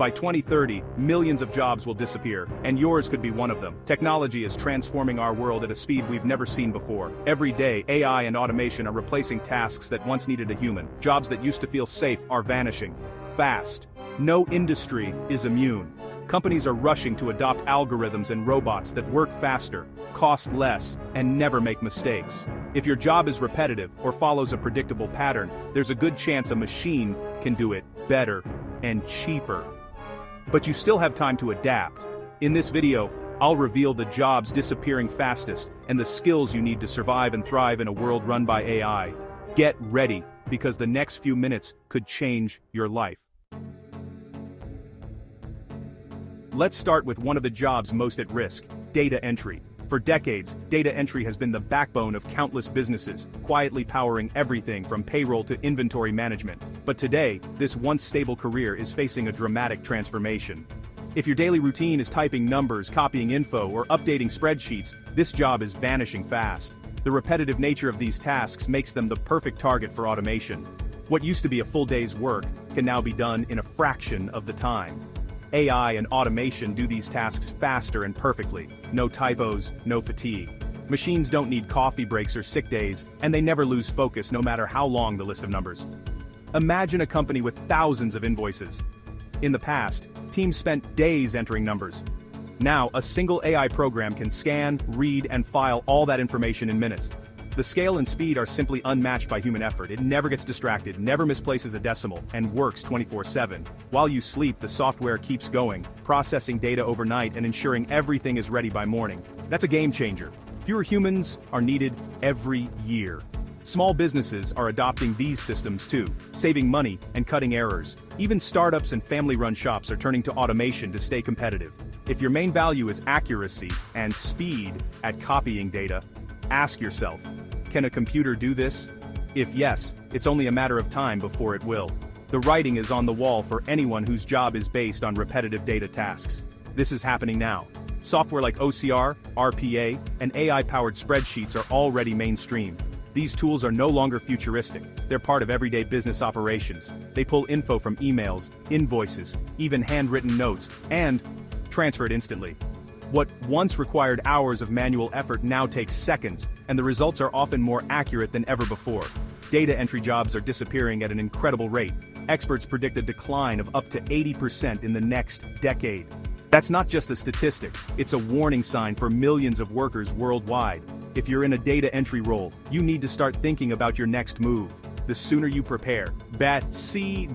By 2030, millions of jobs will disappear, and yours could be one of them. Technology is transforming our world at a speed we've never seen before. Every day, AI and automation are replacing tasks that once needed a human. Jobs that used to feel safe are vanishing. Fast. No industry is immune. Companies are rushing to adopt algorithms and robots that work faster, cost less, and never make mistakes. If your job is repetitive or follows a predictable pattern, there's a good chance a machine can do it better and cheaper. But you still have time to adapt. In this video, I'll reveal the jobs disappearing fastest and the skills you need to survive and thrive in a world run by AI. Get ready, because the next few minutes could change your life. Let's start with one of the jobs most at risk: data entry. For decades, data entry has been the backbone of countless businesses, quietly powering everything from payroll to inventory management. But today, this once stable career is facing a dramatic transformation. If your daily routine is typing numbers, copying info, or updating spreadsheets, this job is vanishing fast. The repetitive nature of these tasks makes them the perfect target for automation. What used to be a full day's work can now be done in a fraction of the time. AI and automation do these tasks faster and perfectly. No typos, no fatigue. Machines don't need coffee breaks or sick days, and they never lose focus no matter how long the list of numbers. Imagine a company with thousands of invoices. In the past, teams spent days entering numbers. Now, a single AI program can scan, read, and file all that information in minutes. The scale and speed are simply unmatched by human effort. It never gets distracted, never misplaces a decimal, and works 24/7. While you sleep, the software keeps going, processing data overnight and ensuring everything is ready by morning. That's a game changer. Fewer humans are needed every year. Small businesses are adopting these systems too, saving money and cutting errors. Even startups and family-run shops are turning to automation to stay competitive. If your main value is accuracy and speed at copying data, ask yourself, can a computer do this? If yes, it's only a matter of time before it will. The writing is on the wall for anyone whose job is based on repetitive data tasks. This is happening now. Software like OCR, RPA, and AI-powered spreadsheets are already mainstream. These tools are no longer futuristic. They're part of everyday business operations. They pull info from emails, invoices, even handwritten notes, and transfer it instantly. What once required hours of manual effort now takes seconds, and the results are often more accurate than ever before. Data entry jobs are disappearing at an incredible rate. Experts predict a decline of up to 80% in the next decade. That's not just a statistic, it's a warning sign for millions of workers worldwide. If you're in a data entry role, you need to start thinking about your next move. The sooner you prepare. Si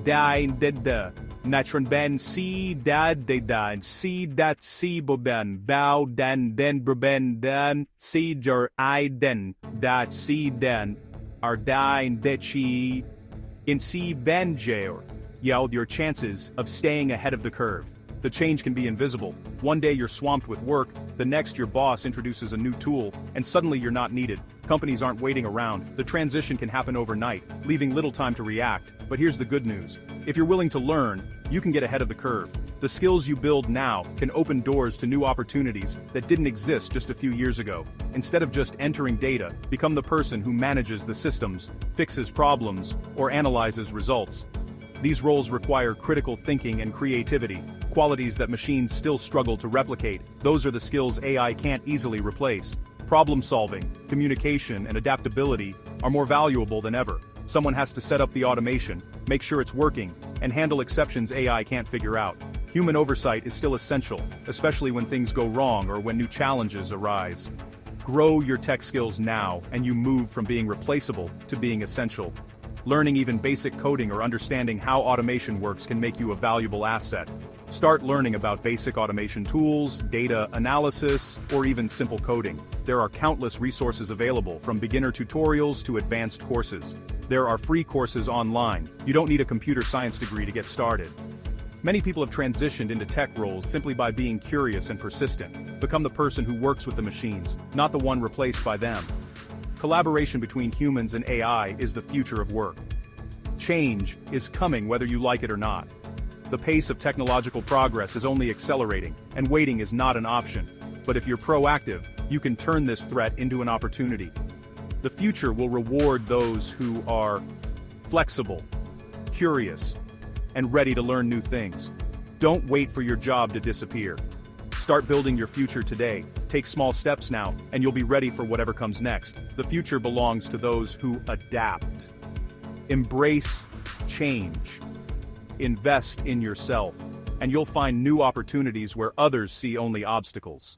Natron ben si dad de dan si dat si boben bow dan den broben dan si jor I den dat si den are dine that she in si ben jail. Your chances of staying ahead of the curve. The change can be invisible. One day you're swamped with work, the next your boss introduces a new tool, and suddenly you're not needed. Companies aren't waiting around. The transition can happen overnight, leaving little time to react. But here's the good news. If you're willing to learn, you can get ahead of the curve. The skills you build now can open doors to new opportunities that didn't exist just a few years ago. Instead of just entering data, become the person who manages the systems, fixes problems, or analyzes results. These roles require critical thinking and creativity, qualities that machines still struggle to replicate. Those are the skills AI can't easily replace. Problem solving, communication, and adaptability are more valuable than ever. Someone has to set up the automation, make sure it's working, and handle exceptions AI can't figure out. Human oversight is still essential, especially when things go wrong or when new challenges arise. Grow your tech skills now, and you move from being replaceable to being essential. Learning even basic coding or understanding how automation works can make you a valuable asset. Start learning about basic automation tools, data analysis, or even simple coding. There are countless resources available, from beginner tutorials to advanced courses. There are free courses online. You don't need a computer science degree to get started. Many people have transitioned into tech roles simply by being curious and persistent. Become the person who works with the machines, not the one replaced by them. Collaboration between humans and AI is the future of work. Change is coming whether you like it or not. The pace of technological progress is only accelerating, and waiting is not an option. But if you're proactive, you can turn this threat into an opportunity. The future will reward those who are flexible, curious, and ready to learn new things. Don't wait for your job to disappear. Start building your future today. Take small steps now, and you'll be ready for whatever comes next. The future belongs to those who adapt. Embrace change. Invest in yourself, and you'll find new opportunities where others see only obstacles.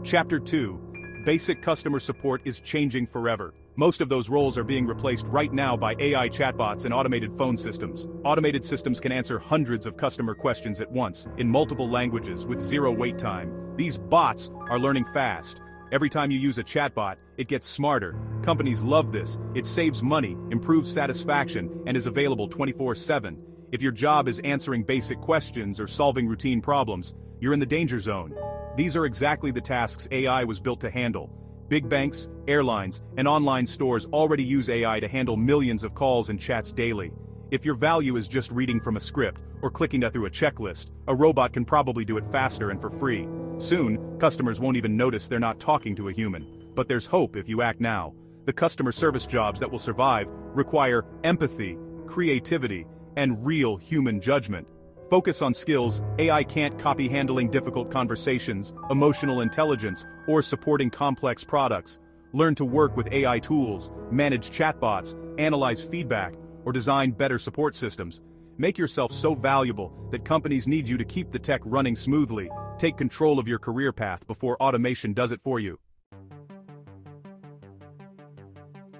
Chapter 2. Basic customer support is changing forever. Most of those roles are being replaced right now by AI chatbots and automated phone systems. Automated systems can answer hundreds of customer questions at once, in multiple languages, with zero wait time. These bots are learning fast. Every time you use a chatbot, it gets smarter. Companies love this. It saves money, improves satisfaction, and is available 24/7. If your job is answering basic questions or solving routine problems, you're in the danger zone. These are exactly the tasks AI was built to handle. Big banks, airlines, and online stores already use AI to handle millions of calls and chats daily. If your value is just reading from a script or clicking through a checklist, a robot can probably do it faster and for free. Soon, customers won't even notice they're not talking to a human. But there's hope if you act now. The customer service jobs that will survive require empathy, creativity, and real human judgment. Focus on skills AI can't copy: handling difficult conversations, emotional intelligence, or supporting complex products. Learn to work with AI tools, manage chatbots, analyze feedback, or design better support systems. Make yourself so valuable that companies need you to keep the tech running smoothly. Take control of your career path before automation does it for you.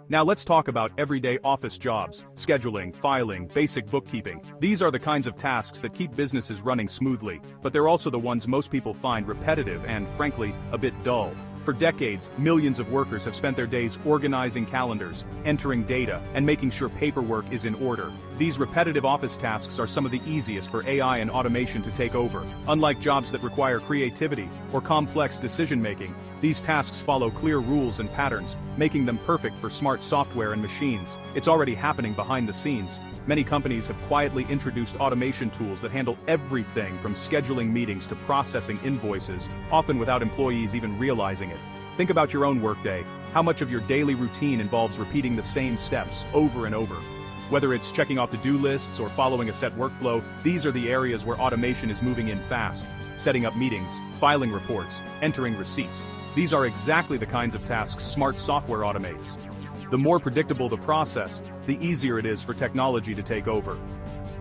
Now let's talk about everyday office jobs: scheduling, filing, basic bookkeeping. These are the kinds of tasks that keep businesses running smoothly, but they're also the ones most people find repetitive and, frankly, a bit dull. For decades, millions of workers have spent their days organizing calendars, entering data, and making sure paperwork is in order. These repetitive office tasks are some of the easiest for AI and automation to take over. Unlike jobs that require creativity or complex decision-making, these tasks follow clear rules and patterns, making them perfect for smart software and machines. It's already happening behind the scenes. Many companies have quietly introduced automation tools that handle everything from scheduling meetings to processing invoices, often without employees even realizing it. Think about your own workday. How much of your daily routine involves repeating the same steps over and over? Whether it's checking off to-do lists or following a set workflow, these are the areas where automation is moving in fast. Setting up meetings, filing reports, entering receipts. These are exactly the kinds of tasks smart software automates. The more predictable the process, the easier it is for technology to take over.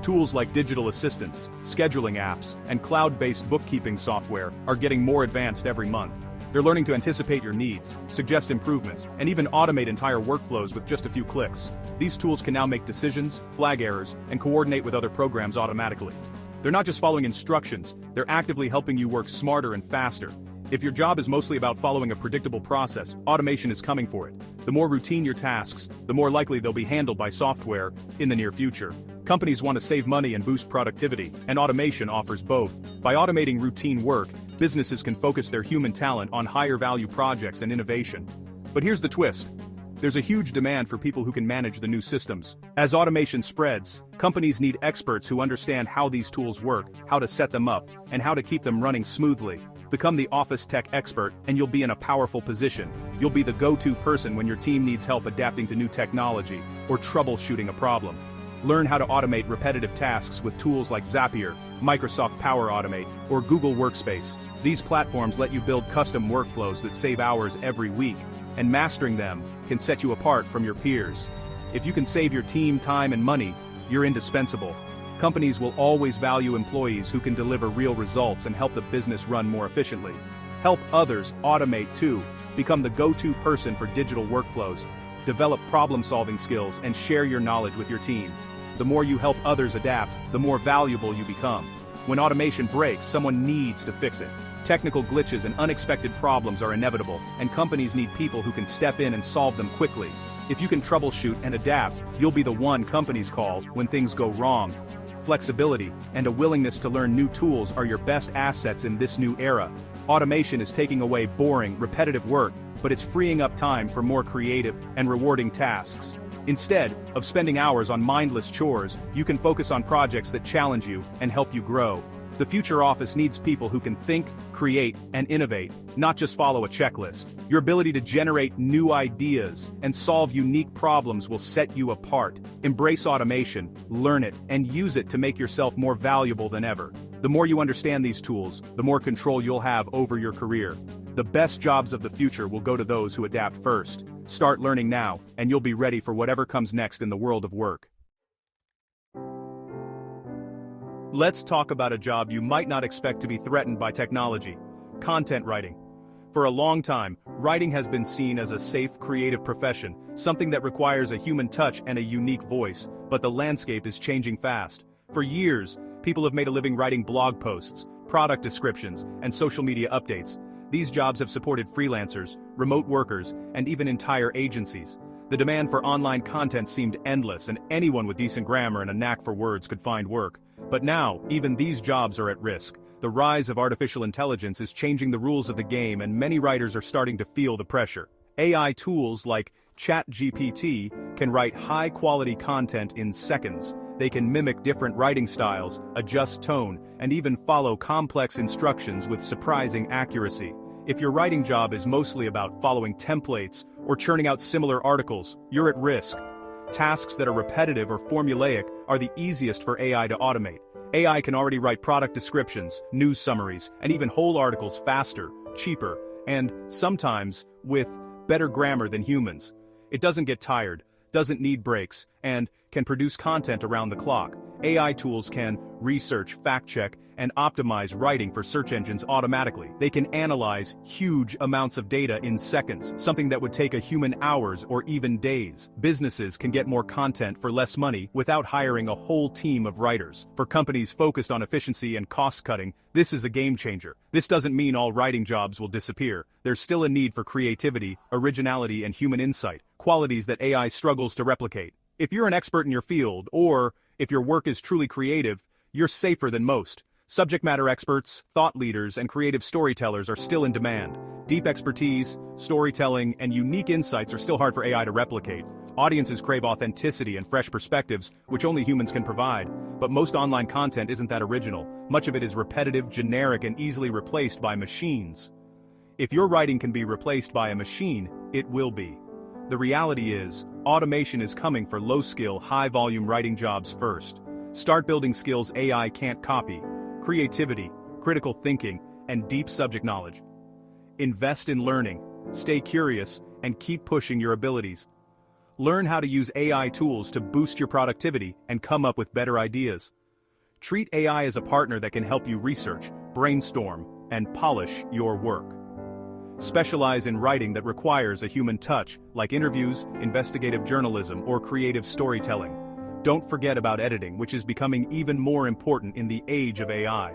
Tools like digital assistants, scheduling apps, and cloud-based bookkeeping software are getting more advanced every month. They're learning to anticipate your needs, suggest improvements, and even automate entire workflows with just a few clicks. These tools can now make decisions, flag errors, and coordinate with other programs automatically. They're not just following instructions, they're actively helping you work smarter and faster. If your job is mostly about following a predictable process, automation is coming for it. The more routine your tasks, the more likely they'll be handled by software in the near future. Companies want to save money and boost productivity, and automation offers both. By automating routine work, businesses can focus their human talent on higher-value projects and innovation. But here's the twist. There's a huge demand for people who can manage the new systems. As automation spreads, companies need experts who understand how these tools work, how to set them up, and how to keep them running smoothly. Become the office tech expert, and you'll be in a powerful position. You'll be the go-to person when your team needs help adapting to new technology or troubleshooting a problem. Learn how to automate repetitive tasks with tools like Zapier, Microsoft Power Automate, or Google Workspace. These platforms let you build custom workflows that save hours every week, and mastering them can set you apart from your peers. If you can save your team time and money, you're indispensable. Companies will always value employees who can deliver real results and help the business run more efficiently. Help others automate too. Become the go-to person for digital workflows. Develop problem-solving skills and share your knowledge with your team. The more you help others adapt, the more valuable you become. When automation breaks, someone needs to fix it. Technical glitches and unexpected problems are inevitable, and companies need people who can step in and solve them quickly. If you can troubleshoot and adapt, you'll be the one companies call when things go wrong. Flexibility and a willingness to learn new tools are your best assets in this new era. Automation is taking away boring, repetitive work, but it's freeing up time for more creative and rewarding tasks. Instead of spending hours on mindless chores, you can focus on projects that challenge you and help you grow. The future office needs people who can think, create, and innovate, not just follow a checklist. Your ability to generate new ideas and solve unique problems will set you apart. Embrace automation, learn it, and use it to make yourself more valuable than ever. The more you understand these tools, the more control you'll have over your career. The best jobs of the future will go to those who adapt first. Start learning now, and you'll be ready for whatever comes next in the world of work. Let's talk about a job you might not expect to be threatened by technology: content writing. For a long time, writing has been seen as a safe, creative profession, something that requires a human touch and a unique voice, but the landscape is changing fast. For years, people have made a living writing blog posts, product descriptions, and social media updates. These jobs have supported freelancers, remote workers, and even entire agencies. The demand for online content seemed endless, and anyone with decent grammar and a knack for words could find work. But now, even these jobs are at risk. The rise of artificial intelligence is changing the rules of the game, and many writers are starting to feel the pressure. AI tools like ChatGPT can write high-quality content in seconds. They can mimic different writing styles, adjust tone, and even follow complex instructions with surprising accuracy. If your writing job is mostly about following templates or churning out similar articles, you're at risk. Tasks that are repetitive or formulaic are the easiest for AI to automate. AI can already write product descriptions, news summaries, and even whole articles faster, cheaper, and sometimes with better grammar than humans. It doesn't get tired, doesn't need breaks, and can produce content around the clock. AI tools can research, fact-check, and optimize writing for search engines automatically. They can analyze huge amounts of data in seconds, something that would take a human hours or even days. Businesses can get more content for less money without hiring a whole team of writers. For companies focused on efficiency and cost-cutting, this is a game changer. This doesn't mean all writing jobs will disappear. There's still a need for creativity, originality, and human insight, qualities that AI struggles to replicate. If you're an expert in your field, or if your work is truly creative, you're safer than most. Subject matter experts, thought leaders, and creative storytellers are still in demand. Deep expertise, storytelling, and unique insights are still hard for AI to replicate. Audiences crave authenticity and fresh perspectives, which only humans can provide. But most online content isn't that original. Much of it is repetitive, generic, and easily replaced by machines. If your writing can be replaced by a machine, it will be. The reality is, automation is coming for low-skill, high-volume writing jobs first. Start building skills AI can't copy: creativity, critical thinking, and deep subject knowledge. Invest in learning, stay curious, and keep pushing your abilities. Learn how to use AI tools to boost your productivity and come up with better ideas. Treat AI as a partner that can help you research, brainstorm, and polish your work. Specialize in writing that requires a human touch, like interviews, investigative journalism, or creative storytelling. Don't forget about editing, which is becoming even more important in the age of AI.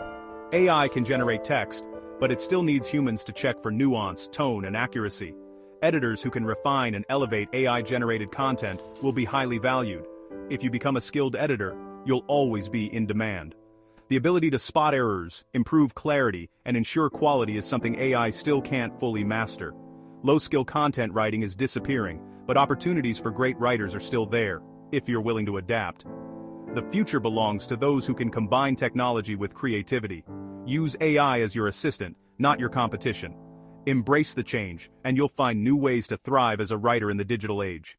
AI can generate text, but it still needs humans to check for nuance, tone, and accuracy. Editors who can refine and elevate AI-generated content will be highly valued. If you become a skilled editor, you'll always be in demand. The ability to spot errors, improve clarity, and ensure quality is something AI still can't fully master. Low-skill content writing is disappearing, but opportunities for great writers are still there, if you're willing to adapt. The future belongs to those who can combine technology with creativity. Use AI as your assistant, not your competition. Embrace the change, and you'll find new ways to thrive as a writer in the digital age.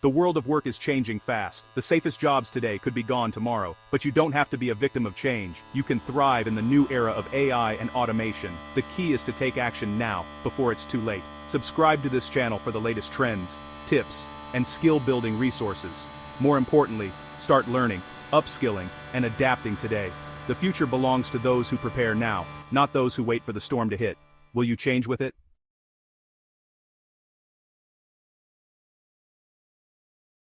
The world of work is changing fast. The safest jobs today could be gone tomorrow, but you don't have to be a victim of change. You can thrive in the new era of AI and automation. The key is to take action now, before it's too late. Subscribe to this channel for the latest trends, tips, and skill-building resources. More importantly, start learning, upskilling, and adapting today. The future belongs to those who prepare now, not those who wait for the storm to hit. Will you change with it?